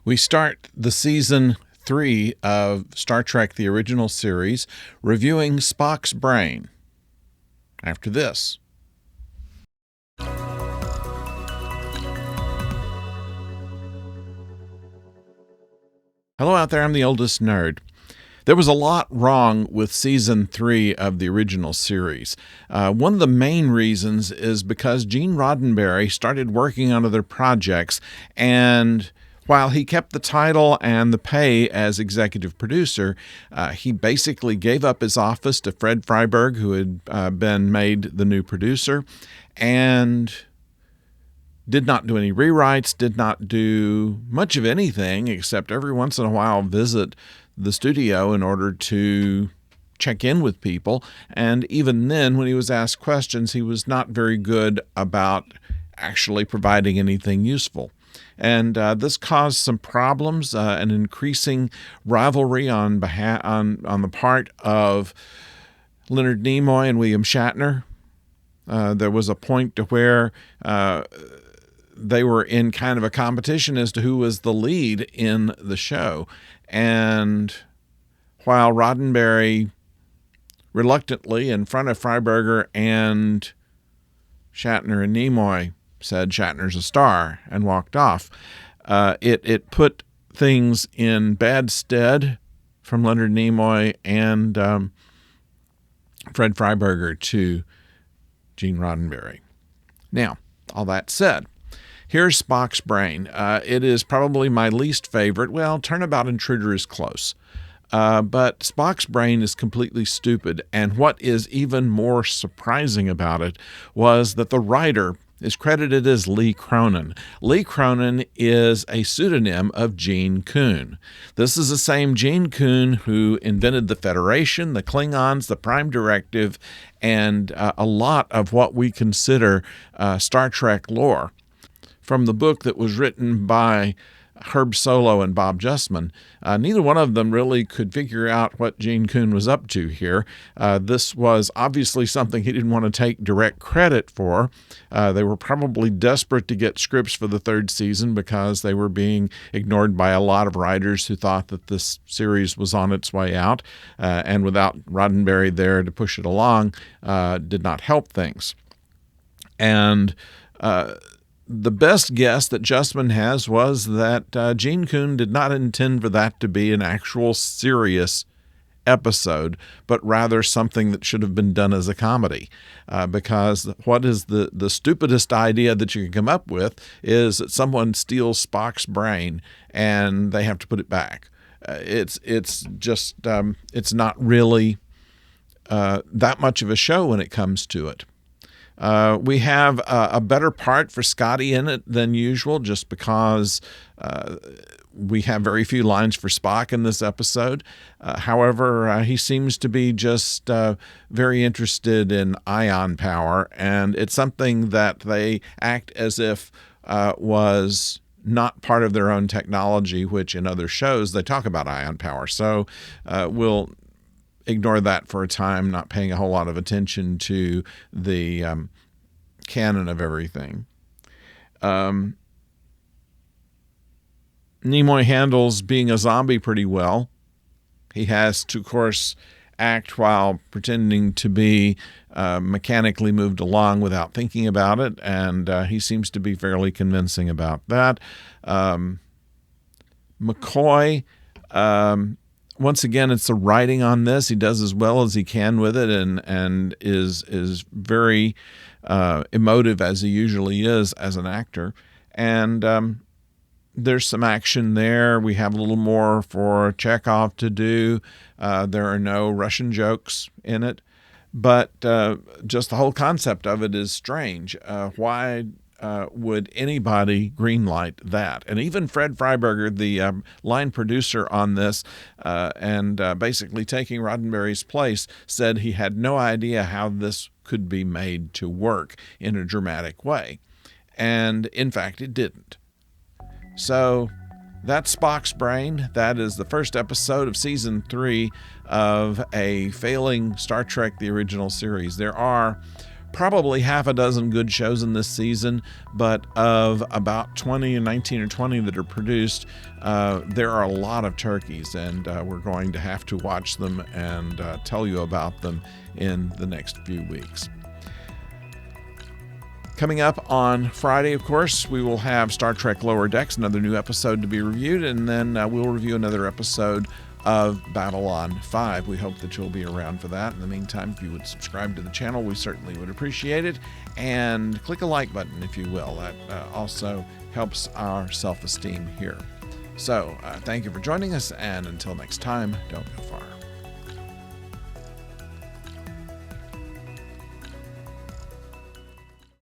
We start the season 3 of Star Trek the Original Series reviewing Spock's brain. After this. Hello out there, I'm the oldest nerd. There was a lot wrong with Season 3 of the original series. One of the main reasons is because Gene Roddenberry started working on other projects, and while he kept the title and the pay as executive producer, he basically gave up his office to Fred Freiberg, who had been made the new producer, and did not do any rewrites, did not do much of anything except every once in a while visit the studio in order to check in with people. And even then, when he was asked questions, he was not very good about actually providing anything useful. And this caused some problems, an increasing rivalry on the part of Leonard Nimoy and William Shatner. There was a point to where they were in kind of a competition as to who was the lead in the show. And while Roddenberry reluctantly, in front of Freiberger and Shatner and Nimoy, said Shatner's a star and walked off, it put things in bad stead from Leonard Nimoy and Fred Freiberger to Gene Roddenberry. Now, all that said, here's Spock's brain. It is probably my least favorite. Well, Turnabout Intruder is close. But Spock's brain is completely stupid. And what is even more surprising about it was that the writer is credited as Lee Cronin. Lee Cronin is a pseudonym of Gene Kuhn. This is the same Gene Kuhn who invented the Federation, the Klingons, the Prime Directive, and a lot of what we consider Star Trek lore. From the book that was written by Herb Solow and Bob Justman, neither one of them really could figure out what Gene Kuhn was up to here. This was obviously something he didn't want to take direct credit for. They were probably desperate to get scripts for the third season because they were being ignored by a lot of writers who thought that this series was on its way out, and without Roddenberry there to push it along, did not help things. And the best guess that Justman has was that Gene Kuhn did not intend for that to be an actual serious episode, but rather something that should have been done as a comedy. Because what is the stupidest idea that you can come up with is that someone steals Spock's brain and they have to put it back. It's just it's not really that much of a show when it comes to it. We have a better part for Scotty in it than usual, just because we have very few lines for Spock in this episode. However, he seems to be just very interested in ion power, and it's something that they act as if was not part of their own technology, which in other shows they talk about ion power. So we'll ignore that for a time, not paying a whole lot of attention to the canon of everything. Nimoy handles being a zombie pretty well. He has to, of course, act while pretending to be mechanically moved along without thinking about it, and he seems to be fairly convincing about that. McCoy, once again, it's the writing on this. He does as well as he can with it, and is very emotive, as he usually is as an actor. And there's some action there. We have a little more for Chekhov to do. There are no Russian jokes in it, but just the whole concept of it is strange. Why would anybody greenlight that? And even Fred Freiberger, the line producer on this, and basically taking Roddenberry's place, said he had no idea how this could be made to work in a dramatic way. And in fact, it didn't. So that's Spock's Brain. That is the first episode of Season 3 of a failing Star Trek the Original Series. There are probably half a dozen good shows in this season, but of about 19 or 20 that are produced, there are a lot of turkeys, and we're going to have to watch them and tell you about them in the next few weeks. Coming up on Friday, of course, we will have Star Trek Lower Decks, another new episode to be reviewed, and then we'll review another episode of Babylon 5. We hope that you'll be around for that. In the meantime, if you would subscribe to the channel, we certainly would appreciate it. And click a like button, if you will. That also helps our self-esteem here. So thank you for joining us, and until next time, don't go far.